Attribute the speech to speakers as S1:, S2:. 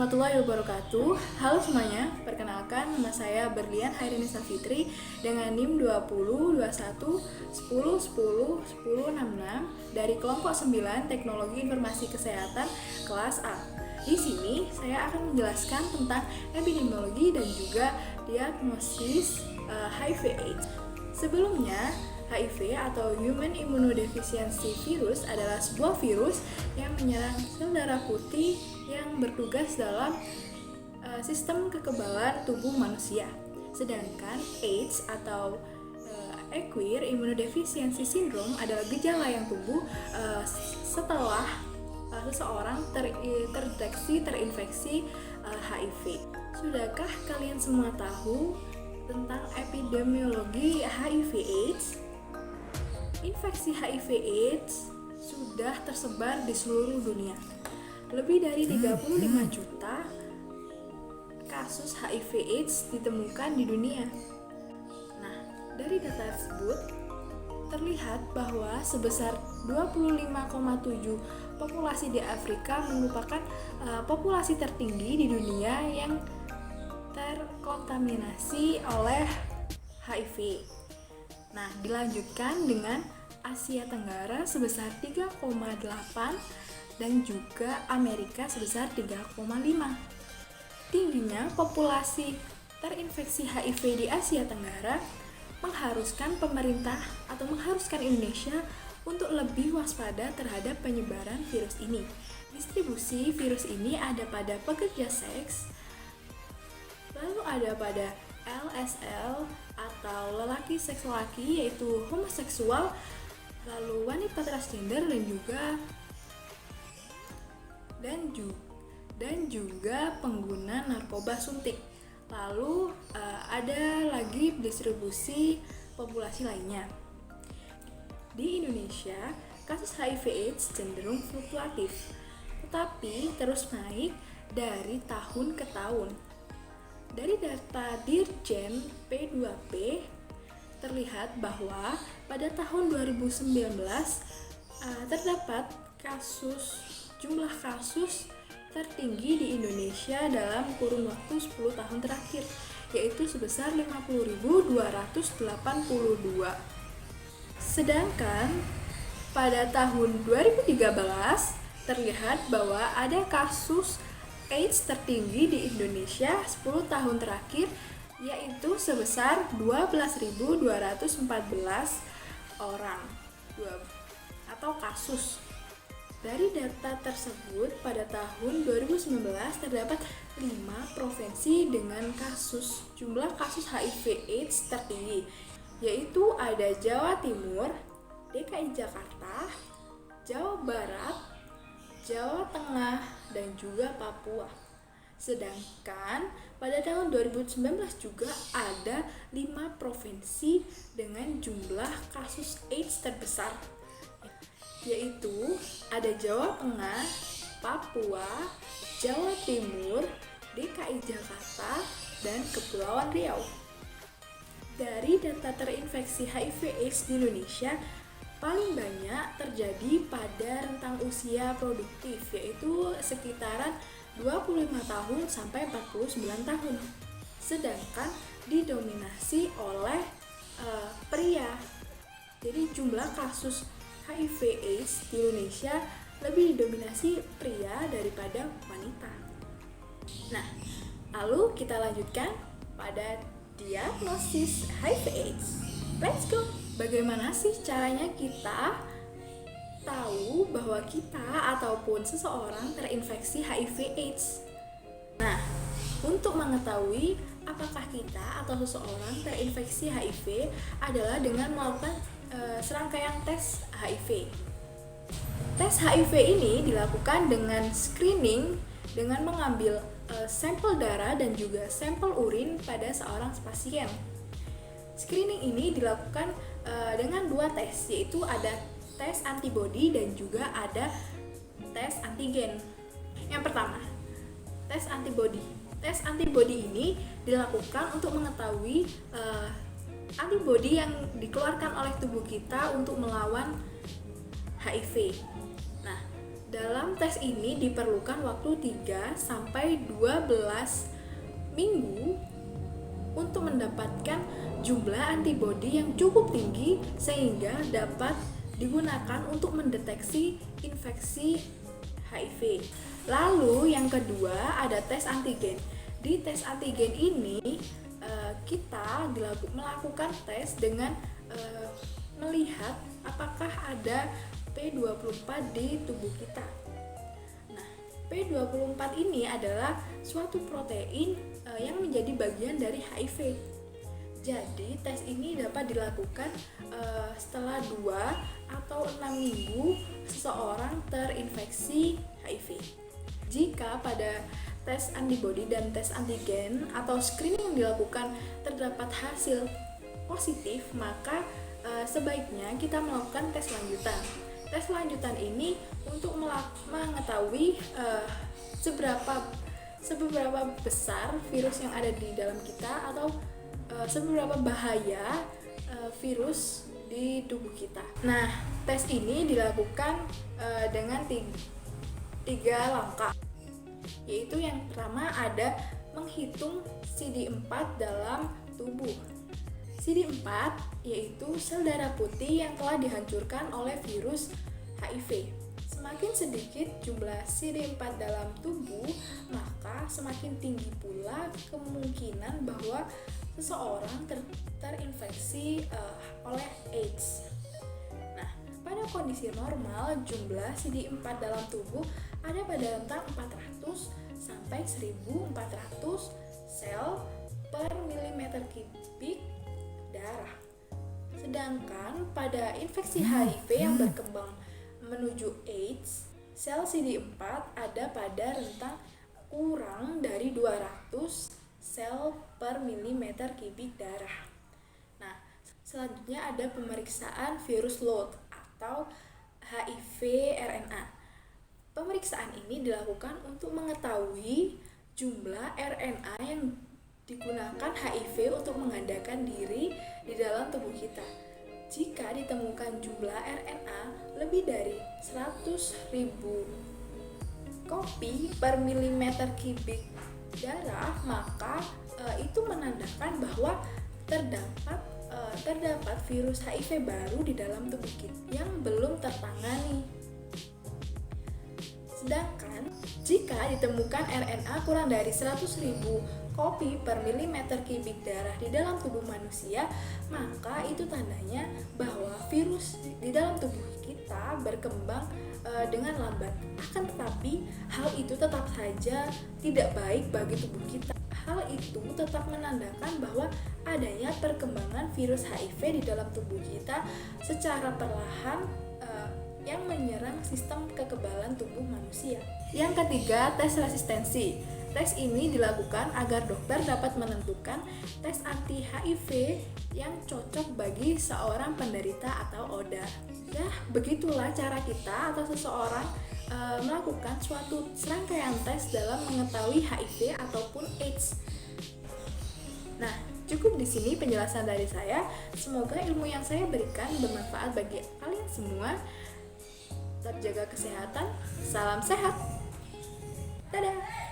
S1: warahmatullahi wabarakatuh. Halo semuanya, perkenalkan nama saya Berlian Hairinisa Fitri dengan NIM 20 21 10 10 10 66 dari kelompok 9 Teknologi Informasi Kesehatan kelas A. Di sini saya akan menjelaskan tentang epidemiologi dan juga diagnosis HIV/AIDS. Sebelumnya, HIV atau Human Immunodeficiency Virus adalah sebuah virus yang menyerang sel darah putih yang bertugas dalam sistem kekebalan tubuh manusia. Sedangkan AIDS atau Acquired Immunodeficiency Syndrome adalah gejala yang tumbuh setelah seseorang terdeteksi terinfeksi HIV. Sudahkah kalian semua tahu tentang epidemiologi HIV/AIDS? Infeksi HIV/AIDS sudah tersebar di seluruh dunia. Lebih dari 35 juta kasus HIV/AIDS ditemukan di dunia. Nah, dari data tersebut terlihat bahwa sebesar 25,7 populasi di Afrika merupakan populasi tertinggi di dunia yang terkontaminasi oleh HIV. Nah, dilanjutkan dengan Asia Tenggara sebesar 3,8 dan juga Amerika sebesar 3,5. Tingginya populasi terinfeksi HIV di Asia Tenggara mengharuskan pemerintah atau mengharuskan Indonesia untuk lebih waspada terhadap penyebaran virus ini. Distribusi virus ini ada pada pekerja seks, lalu ada pada LSL atau lelaki seks lelaki yaitu homoseksual, lalu wanita transgender dan juga pengguna narkoba suntik. Lalu ada lagi distribusi populasi lainnya. Di Indonesia, kasus HIV/AIDS cenderung fluktuatif, tetapi terus naik dari tahun ke tahun. Dari data Dirjen P2P terlihat bahwa pada tahun 2019 terdapat jumlah kasus tertinggi di Indonesia dalam kurun waktu 10 tahun terakhir, yaitu sebesar 50.282. Sedangkan pada tahun 2013 terlihat bahwa ada kasus AIDS tertinggi di Indonesia 10 tahun terakhir, yaitu sebesar 12.214 orang atau kasus. Dari data tersebut, pada tahun 2019 terdapat 5 provinsi dengan jumlah kasus HIV/AIDS tertinggi, yaitu ada Jawa Timur, DKI Jakarta, Jawa Barat, Jawa Tengah, dan juga Papua. Sedangkan pada tahun 2019 juga ada 5 provinsi dengan jumlah kasus AIDS terbesar, yaitu ada Jawa Tengah, Papua, Jawa Timur, DKI Jakarta, dan Kepulauan Riau. Dari data terinfeksi HIV/AIDS di Indonesia, paling banyak terjadi pada rentang usia produktif, yaitu sekitaran 25 tahun sampai 49 tahun. Sedangkan didominasi oleh pria. Jadi jumlah kasus HIV/AIDS di Indonesia lebih didominasi pria daripada wanita. Nah, lalu kita lanjutkan pada diagnosis HIV/AIDS. Let's go! Bagaimana sih caranya kita tahu bahwa kita ataupun seseorang terinfeksi HIV/AIDS? Nah, untuk mengetahui apakah kita atau seseorang terinfeksi HIV adalah dengan melakukan serangkaian tes HIV. Tes HIV ini dilakukan dengan screening dengan mengambil sampel darah dan juga sampel urin pada seorang pasien. Screening ini dilakukan dengan 2 tes, yaitu ada tes antibody dan juga ada tes antigen. Yang pertama, tes antibody. Tes antibody ini dilakukan untuk mengetahui antibody yang dikeluarkan oleh tubuh kita untuk melawan HIV. Nah, dalam Dalam tes ini diperlukan waktu 3 sampai 12 minggu untuk mendapatkan jumlah antibodi yang cukup tinggi sehingga dapat digunakan untuk mendeteksi infeksi HIV. Lalu yang kedua ada tes antigen. Di tes antigen ini kita melakukan tes dengan melihat apakah ada P24 di tubuh kita. Nah, P24 ini adalah suatu protein yang menjadi bagian dari HIV. Jadi, tes ini dapat dilakukan setelah 2 atau 6 minggu seseorang terinfeksi HIV. Jika pada tes antibody dan tes antigen atau screening yang dilakukan terdapat hasil positif, maka sebaiknya kita melakukan tes lanjutan. Tes lanjutan ini untuk mengetahui seberapa besar virus yang ada di dalam kita atau seberapa bahaya virus di tubuh kita. Nah, tes ini dilakukan dengan 3 langkah, yaitu yang pertama ada menghitung CD4 dalam tubuh. CD4 yaitu sel darah putih yang telah dihancurkan oleh virus HIV. Semakin sedikit jumlah CD4 dalam tubuh, maka semakin tinggi pula kemungkinan bahwa seseorang terinfeksi oleh AIDS. Nah, pada kondisi normal, jumlah CD4 dalam tubuh ada pada rentang 400 sampai 1400 sel per milimeter kubik darah. Sedangkan pada infeksi HIV yang berkembang menuju AIDS, sel CD4 ada pada rentang kurang dari 200 sel per milimeter kubik darah. Nah, selanjutnya ada pemeriksaan virus load atau HIV RNA. Pemeriksaan ini dilakukan untuk mengetahui jumlah RNA yang digunakan HIV untuk menggandakan diri di dalam tubuh kita. Jika ditemukan jumlah RNA lebih dari 100.000 kopi per milimeter kubik darah, maka itu menandakan bahwa terdapat virus HIV baru di dalam tubuh kita yang belum tertangani. Sedangkan jika ditemukan RNA kurang dari 100.000 kopi per milimeter kubik darah di dalam tubuh manusia, maka itu tandanya bahwa virus di dalam tubuh kita berkembang dengan lambat. Akan tetapi hal itu tetap saja tidak baik bagi tubuh kita. Hal itu tetap menandakan bahwa adanya perkembangan virus HIV di dalam tubuh kita secara perlahan yang menyerang sistem kekebalan tubuh manusia. Yang ketiga, tes resistensi. Tes ini dilakukan agar dokter dapat menentukan tes anti-HIV yang cocok bagi seorang penderita atau ODA. Nah, begitulah cara kita atau seseorang melakukan suatu serangkaian tes dalam mengetahui HIV ataupun AIDS. Nah, cukup di sini penjelasan dari saya. Semoga ilmu yang saya berikan bermanfaat bagi kalian semua. Tetap jaga kesehatan. Salam sehat. Dadah.